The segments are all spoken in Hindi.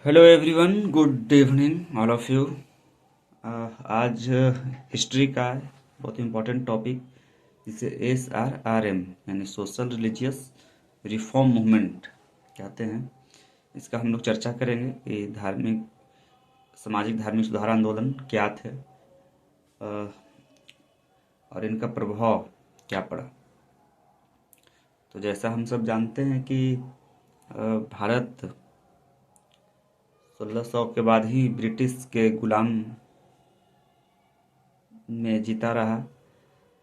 Hello everyone, good evening all of you. आज हिस्ट्री का है, बहुत इम्पोर्टेंट टॉपिक जिसे SRRM यानी सोशल रिलीजियस रिफॉर्म मूवमेंट कहते हैं। इसका हम लोग चर्चा करेंगे कि सामाजिक धार्मिक सुधार आंदोलन क्या थे और इनका प्रभाव क्या पड़ा। तो जैसा हम सब जानते हैं कि भारत 1600 के बाद ही ब्रिटिश के गुलाम में जीता रहा।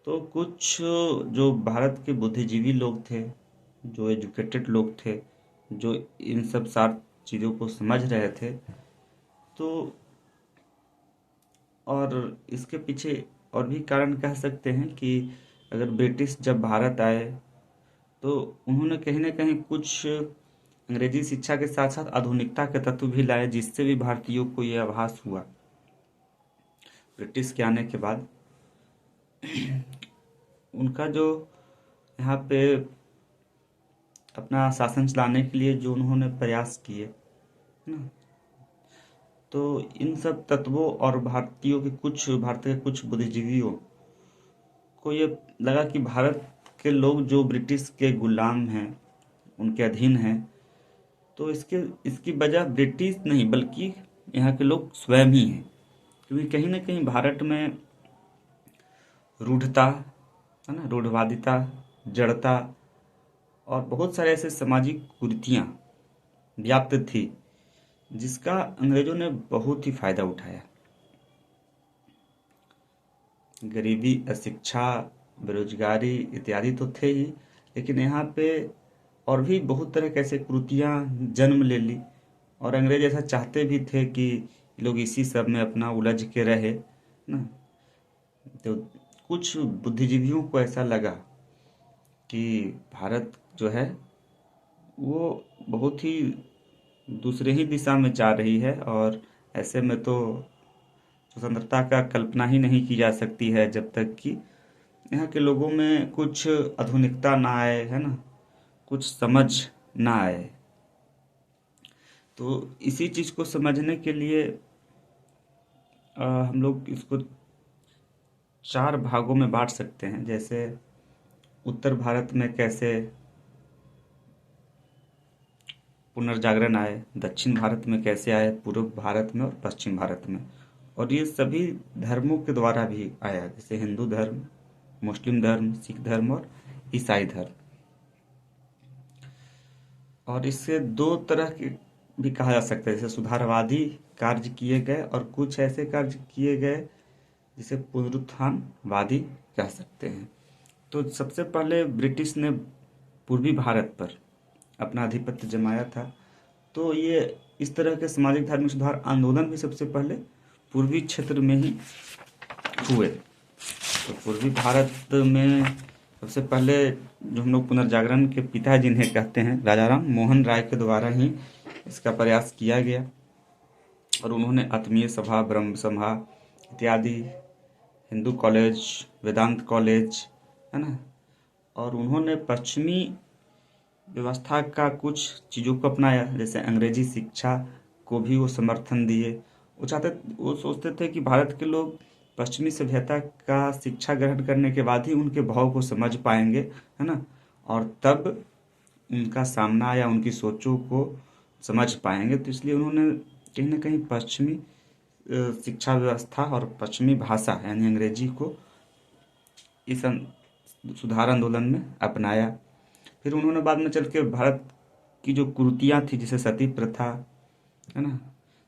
तो कुछ जो भारत के बुद्धिजीवी लोग थे, जो एजुकेटेड लोग थे, जो इन सब सार चीज़ों को समझ रहे थे, तो और इसके पीछे और भी कारण कह सकते हैं कि अगर ब्रिटिश जब भारत आए तो उन्होंने कहीं ना कहीं कुछ अंग्रेजी शिक्षा के साथ साथ आधुनिकता के तत्व भी लाए, जिससे भी भारतीयों को ये आभास हुआ ब्रिटिश के आने के बाद उनका जो यहाँ पे अपना शासन चलाने के लिए जो उन्होंने प्रयास किए, है ना। तो इन सब तत्वों और भारत के कुछ बुद्धिजीवियों को ये लगा कि भारत के लोग जो ब्रिटिश के गुलाम हैं, उनके अधीन हैं, तो इसकी वजह ब्रिटिश नहीं बल्कि यहाँ के लोग स्वयं ही हैं। क्योंकि कहीं ना कहीं भारत में रूढ़ता, है ना, रूढ़वादिता, जड़ता और बहुत सारे ऐसे सामाजिक कुरीतियाँ व्याप्त थी, जिसका अंग्रेजों ने बहुत ही फायदा उठाया। गरीबी, अशिक्षा, बेरोजगारी इत्यादि तो थे ही, लेकिन यहाँ पे और भी बहुत तरह के ऐसे कुरीतियाँ जन्म ले ली। और अंग्रेज ऐसा चाहते भी थे कि लोग इसी सब में अपना उलझ के रहे ना। तो कुछ बुद्धिजीवियों को ऐसा लगा कि भारत जो है वो बहुत ही दूसरे ही दिशा में जा रही है, और ऐसे में तो स्वतंत्रता का कल्पना ही नहीं की जा सकती है जब तक कि यहाँ के लोगों में कुछ आधुनिकता ना आए, है ना, कुछ समझ ना आए। तो इसी चीज़ को समझने के लिए हम लोग इसको चार भागों में बांट सकते हैं। जैसे उत्तर भारत में कैसे पुनर्जागरण आए, दक्षिण भारत में कैसे आए, पूर्व भारत में और पश्चिम भारत में, और ये सभी धर्मों के द्वारा भी आया, जैसे हिंदू धर्म, मुस्लिम धर्म, सिख धर्म और ईसाई धर्म। और इससे दो तरह के भी कहा जा सकता है, जैसे सुधारवादी कार्य किए गए और कुछ ऐसे कार्य किए गए जिसे पुनरुत्थानवादी कह सकते हैं। तो सबसे पहले ब्रिटिश ने पूर्वी भारत पर अपना आधिपत्य जमाया था। तो ये इस तरह के सामाजिक धार्मिक सुधार आंदोलन भी सबसे पहले पूर्वी क्षेत्र में ही हुए। तो पूर्वी भारत में सबसे पहले जो हम लोग पुनर्जागरण के पिता जिन्हें कहते हैं, राजा राम मोहन राय के द्वारा ही इसका प्रयास किया गया। और उन्होंने आत्मीय सभा, ब्रह्म सभा इत्यादि, हिंदू कॉलेज, वेदांत कॉलेज, है ना, और उन्होंने पश्चिमी व्यवस्था का कुछ चीज़ों को अपनाया, जैसे अंग्रेजी शिक्षा को भी वो समर्थन दिए। वो सोचते थे कि भारत के लोग पश्चिमी सभ्यता का शिक्षा ग्रहण करने के बाद ही उनके भाव को समझ पाएंगे, है ना, और तब उनका सामना या उनकी सोचों को समझ पाएंगे। तो इसलिए उन्होंने कहीं ना कहीं पश्चिमी शिक्षा व्यवस्था और पश्चिमी भाषा यानी अंग्रेजी को इस सुधार आंदोलन में अपनाया। फिर उन्होंने बाद में चल के भारत की जो कुरीतियाँ थी, जैसे सती प्रथा, है ना,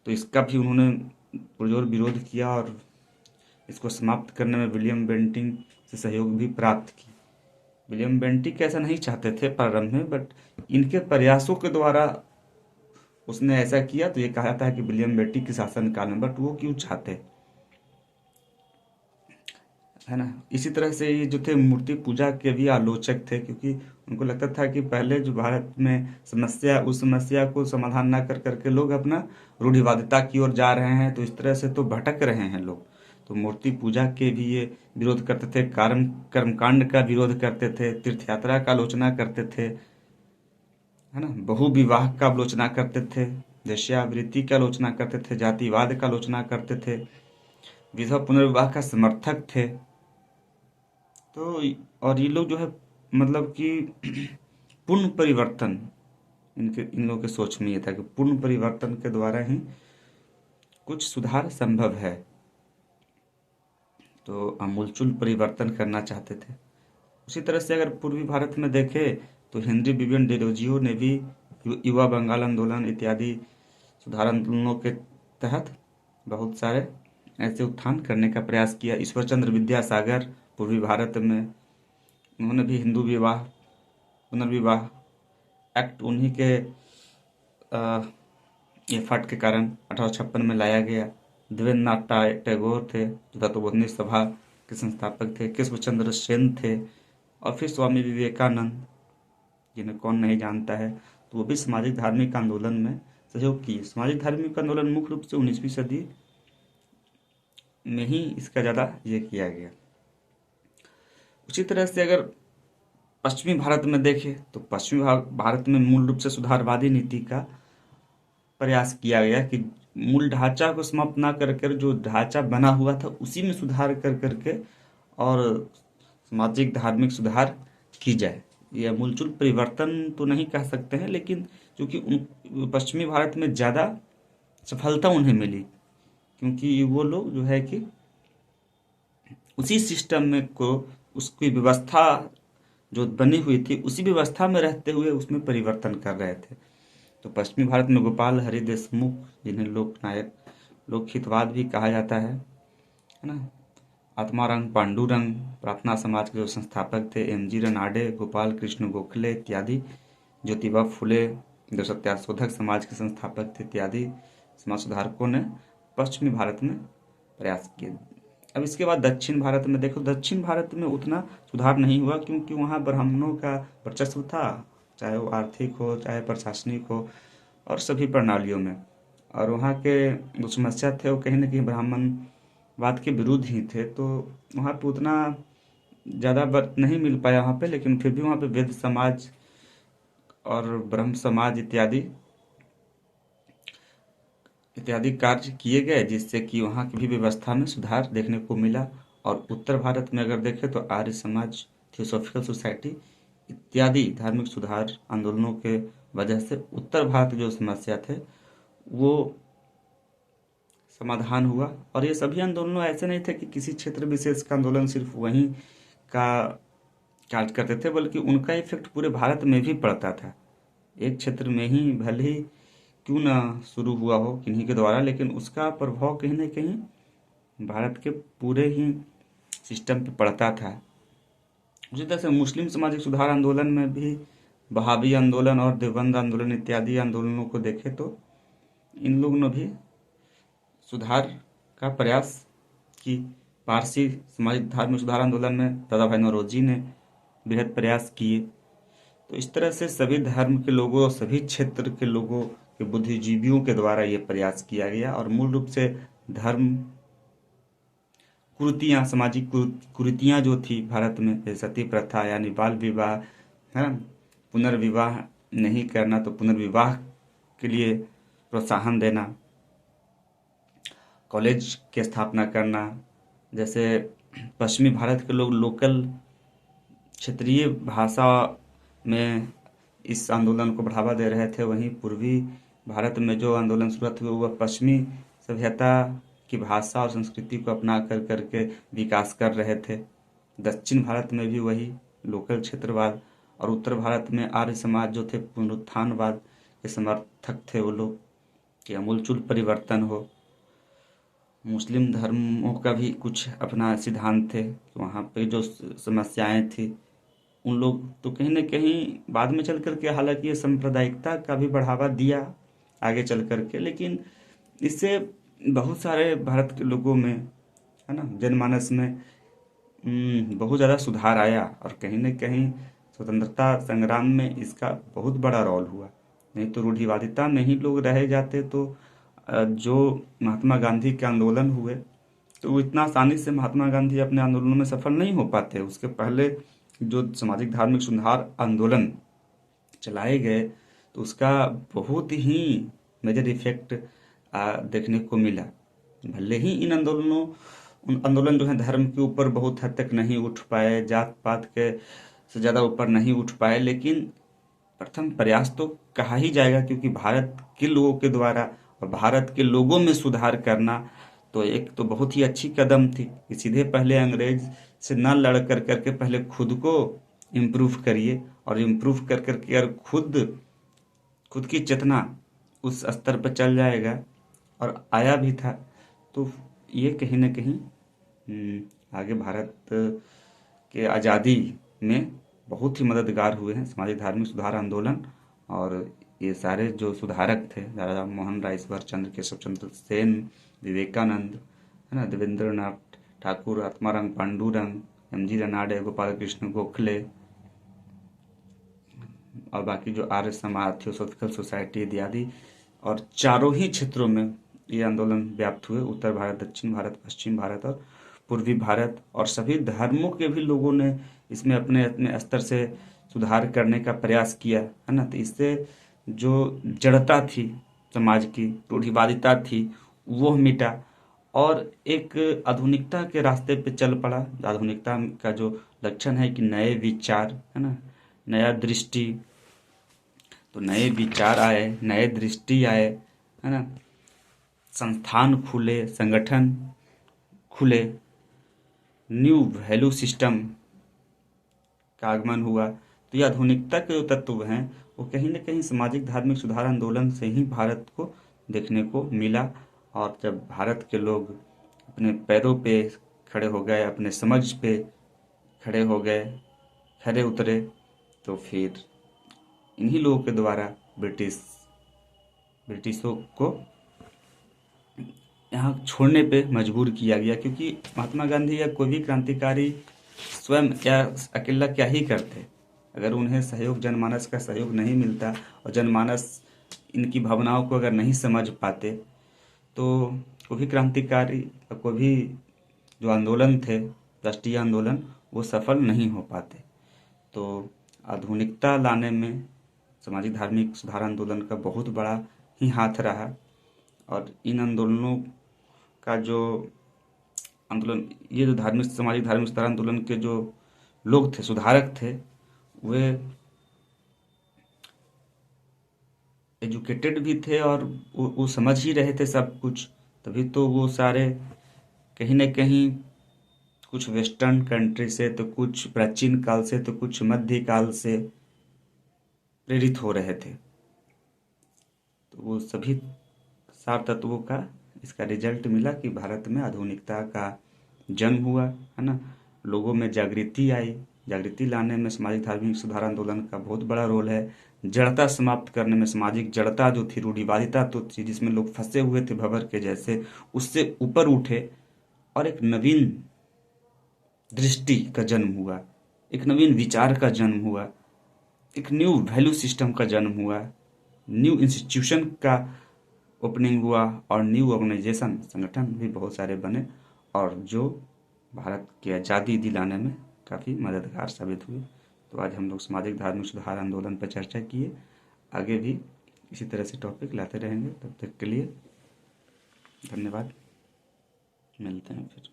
तो इसका भी उन्होंने पुरजोर विरोध किया और इसको समाप्त करने में विलियम बेंटिंग से सहयोग भी प्राप्त की। विलियम बेंटिंग ऐसा नहीं चाहते थे प्रारंभ में, बट इनके प्रयासों के द्वारा उसने ऐसा किया। तो ये कहा जाता है कि विलियम बेंटिंग के शासनकाल में, बट वो क्यों चाहते, है ना। इसी तरह से ये जो थे मूर्ति पूजा के भी आलोचक थे, क्योंकि उनको लगता था कि पहले जो भारत में समस्या, उस समस्या को समाधान ना कर करके लोग अपना रूढ़िवादिता की ओर जा रहे हैं, तो इस तरह से तो भटक रहे हैं लोग। तो मूर्ति पूजा के भी ये विरोध करते थे, कर्मकांड का विरोध करते थे, तीर्थ यात्रा का आलोचना करते थे, है ना, बहु विवाह का आलोचना करते थे, वेश्यावृत्ति की आलोचना करते थे, जातिवाद का आलोचना करते थे, विधवा पुनर्विवाह का समर्थक थे। तो और ये लोग जो है मतलब कि पूर्ण परिवर्तन, इन लोगों के सोच में ये था कि पूर्ण परिवर्तन के द्वारा ही कुछ सुधार संभव है। तो आमूलचूल परिवर्तन करना चाहते थे। उसी तरह से अगर पूर्वी भारत में देखें तो हेनरी विवियन डेरोजियो ने भी युवा बंगाल आंदोलन इत्यादि सुधार आंदोलनों के तहत बहुत सारे ऐसे उत्थान करने का प्रयास किया। ईश्वर चंद्र विद्यासागर पूर्वी भारत में, उन्होंने भी हिंदू विवाह पुनर्विवाह एक्ट उन्हीं के एफर्ट के कारण 1856 में लाया गया। देवेंद्र नाथ टैगोर थे जो तत्वबोधिनी सभा के संस्थापक थे। केशव चंद्र सेन थे। और फिर स्वामी विवेकानंद, जिन्हें कौन नहीं जानता है, तो वो भी सामाजिक धार्मिक आंदोलन में सहयोग किए। सामाजिक धार्मिक आंदोलन मुख्य रूप से 19वीं सदी में ही इसका ज़्यादा ये किया गया। उसी तरह से अगर पश्चिमी भारत में देखें तो पश्चिमी भारत में मूल रूप से सुधारवादी नीति का प्रयास किया गया कि मूल ढांचा को समाप्त ना कर जो ढांचा बना हुआ था उसी में सुधार कर करके और सामाजिक धार्मिक सुधार की जाए। यह मूलचूल परिवर्तन तो नहीं कह सकते हैं, लेकिन क्योंकि पश्चिमी भारत में ज़्यादा सफलता उन्हें मिली, क्योंकि वो लोग जो है कि उसी सिस्टम में को उसकी व्यवस्था जो बनी हुई थी उसी व्यवस्था में रहते हुए उसमें परिवर्तन कर रहे थे। तो पश्चिमी भारत में गोपाल हरि देशमुख, जिन्हें लोकनायक लोकहितवाद भी कहा जाता है ना, आत्माराम पांडुरंग प्रार्थना समाज के जो संस्थापक थे, एम.जी. रनाडे, गोपाल कृष्ण गोखले इत्यादि, ज्योतिबा फुले जो सत्याशोधक समाज के संस्थापक थे इत्यादि समाज सुधारकों ने पश्चिमी भारत में प्रयास किए। अब इसके बाद दक्षिण भारत में देखो, दक्षिण भारत में उतना सुधार नहीं हुआ क्योंकि वहाँ ब्राह्मणों का वर्चस्व था, चाहे वो आर्थिक हो चाहे प्रशासनिक हो और सभी प्रणालियों में। और वहाँ के जो समस्या थे वो कहीं ना कहीं ब्राह्मणवाद के विरुद्ध ही थे। तो वहाँ पे उतना ज़्यादा नहीं मिल पाया वहाँ पे, लेकिन फिर भी वहाँ पे वेद समाज और ब्रह्म समाज इत्यादि कार्य किए गए, जिससे कि वहाँ की भी व्यवस्था में सुधार देखने को मिला। और उत्तर भारत में अगर देखें तो आर्य समाज, थियोसॉफिकल सोसाइटी इत्यादि धार्मिक सुधार आंदोलनों के वजह से उत्तर भारत जो समस्या थे वो समाधान हुआ। और ये सभी आंदोलनों ऐसे नहीं थे कि किसी क्षेत्र विशेष का आंदोलन सिर्फ वहीं का कार्य करते थे, बल्कि उनका इफेक्ट पूरे भारत में भी पड़ता था। एक क्षेत्र में ही भले ही क्यों ना शुरू हुआ हो किन्हीं के द्वारा, लेकिन उसका प्रभाव कहीं ना कहीं भारत के पूरे ही सिस्टम पे पड़ता था। उसी तरह से मुस्लिम सामाजिक सुधार आंदोलन में भी वहाबी आंदोलन और देवबंद आंदोलन इत्यादि आंदोलनों को देखें तो इन लोगों ने भी सुधार का प्रयास की। पारसी सामाजिक धार्मिक सुधार आंदोलन में दादा भाई नौरोजी ने बृहद प्रयास किए। तो इस तरह से सभी धर्म के लोगों, सभी क्षेत्र के लोगों के बुद्धिजीवियों के द्वारा ये प्रयास किया गया। और मूल रूप से धर्म कुरीतियाँ, सामाजिक कुरीतियाँ जो थी भारत में, जैसे सती प्रथा यानी बाल विवाह है ना, पुनर्विवाह नहीं करना तो पुनर्विवाह के लिए प्रोत्साहन देना, कॉलेज की स्थापना करना। जैसे पश्चिमी भारत के लोग लोकल क्षेत्रीय भाषा में इस आंदोलन को बढ़ावा दे रहे थे, वहीं पूर्वी भारत में जो आंदोलन शुरुआत हुआ वह पश्चिमी सभ्यता की भाषा और संस्कृति को अपना कर करके विकास कर रहे थे। दक्षिण भारत में भी वही लोकल क्षेत्रवाद, और उत्तर भारत में आर्य समाज जो थे पुनरुत्थानवाद के समर्थक थे वो लोग, कि आमूलचूल परिवर्तन हो। मुस्लिम धर्मों का भी कुछ अपना सिद्धांत थे, वहाँ पे जो समस्याएं थी उन लोग तो कहीं ना कहीं बाद में चल करके, हालांकि ये सांप्रदायिकता का भी बढ़ावा दिया आगे चल करके, लेकिन इससे बहुत सारे भारत के लोगों में है ना, जनमानस में बहुत ज़्यादा सुधार आया। और कहीं ना कहीं स्वतंत्रता संग्राम में इसका बहुत बड़ा रोल हुआ। नहीं तो रूढ़िवादिता में ही लोग रह जाते तो जो महात्मा गांधी के आंदोलन हुए तो वो इतना आसानी से महात्मा गांधी अपने आंदोलनों में सफल नहीं हो पाते। उसके पहले जो सामाजिक धार्मिक सुधार आंदोलन चलाए गए तो उसका बहुत ही मेजर इफेक्ट देखने को मिला। भले ही इन आंदोलन जो है धर्म के ऊपर बहुत हद तक नहीं उठ पाए, जात पात के से ज़्यादा ऊपर नहीं उठ पाए, लेकिन प्रथम प्रयास तो कहा ही जाएगा, क्योंकि भारत के लोगों के द्वारा और भारत के लोगों में सुधार करना तो एक तो बहुत ही अच्छी कदम थी कि सीधे पहले अंग्रेज से न लड़ कर करके पहले खुद को इम्प्रूव करिए, और इम्प्रूव कर करके अगर खुद की चेतना उस स्तर पर चल जाएगा, और आया भी था, तो ये कहीं ना कहीं आगे भारत के आज़ादी में बहुत ही मददगार हुए हैं सामाजिक धार्मिक सुधार आंदोलन। और ये सारे जो सुधारक थे, दादा मोहन राय, ईश्वर चंद्र, केशव चंद्र सेन, विवेकानंद, है ना, देवेंद्रनाथ ठाकुर, आत्माराम पांडुरंग, एम.जी. रनाडे, गोपाल कृष्ण गोखले, और बाकी जो आर्य समाज, थियोसॉफिकल सोसाइटी इत्यादि, और चारों ही क्षेत्रों में ये आंदोलन व्याप्त हुए। उत्तर भारत, दक्षिण भारत, पश्चिम भारत और पूर्वी भारत, और सभी धर्मों के भी लोगों ने इसमें अपने अपने स्तर से सुधार करने का प्रयास किया, है ना। तो इससे जो जड़ता थी समाज की, रूढ़िवादिता थी, वो मिटा, और एक आधुनिकता के रास्ते पे चल पड़ा। आधुनिकता का जो लक्षण है कि नए विचार, है ना, नया दृष्टि, तो नए विचार आए, नए दृष्टि आए, है ना, संस्थान खुले, संगठन खुले, न्यू वैल्यू सिस्टम का आगमन हुआ। तो ये आधुनिकता के जो तत्व हैं वो कहीं न कहीं सामाजिक धार्मिक सुधार आंदोलन से ही भारत को देखने को मिला। और जब भारत के लोग अपने पैरों पे खड़े हो गए, अपने समझ पे खड़े हो गए, खड़े उतरे, तो फिर इन्हीं लोगों के द्वारा ब्रिटिशों को यहाँ छोड़ने पे मजबूर किया गया। क्योंकि महात्मा गांधी या कोई भी क्रांतिकारी स्वयं या अकेला क्या ही करते, अगर उन्हें सहयोग, जनमानस का सहयोग नहीं मिलता, और जनमानस इनकी भावनाओं को अगर नहीं समझ पाते, तो कोई भी क्रांतिकारी, कोई भी जो आंदोलन थे, राष्ट्रीय आंदोलन, वो सफल नहीं हो पाते। तो आधुनिकता लाने में सामाजिक धार्मिक सुधार आंदोलन का बहुत बड़ा ही हाथ रहा। और इन आंदोलनों का जो आंदोलन, ये जो सामाजिक धार्मिक सुधार आंदोलन के जो लोग थे, सुधारक थे, वे एजुकेटेड भी थे, और वो समझ ही रहे थे सब कुछ। तभी तो वो सारे कहीं न कहीं कुछ वेस्टर्न कंट्री से, तो कुछ प्राचीन काल से, तो कुछ मध्य काल से प्रेरित हो रहे थे। तो वो सभी सार तत्वों का इसका रिजल्ट मिला कि भारत में आधुनिकता का जन्म हुआ, है ना। लोगों में जागृति आई। जागृति लाने में सामाजिक धार्मिक सुधार आंदोलन का बहुत बड़ा रोल है। जड़ता समाप्त करने में, सामाजिक जड़ता जो थी, रूढ़िवादिता तो थी, जिसमें लोग फंसे हुए थे भंवर के जैसे, उससे ऊपर उठे, और एक नवीन दृष्टि का जन्म हुआ, एक नवीन विचार का जन्म हुआ, एक न्यू वैल्यू सिस्टम का जन्म हुआ, न्यू इंस्टीट्यूशन का ओपनिंग हुआ, और न्यू ऑर्गेनाइजेशन, संगठन भी बहुत सारे बने, और जो भारत की आज़ादी दिलाने में काफ़ी मददगार साबित हुए। तो आज हम लोग सामाजिक धार्मिक सुधार आंदोलन पर चर्चा किए। आगे भी इसी तरह से टॉपिक लाते रहेंगे। तब तक के लिए धन्यवाद। मिलते हैं फिर।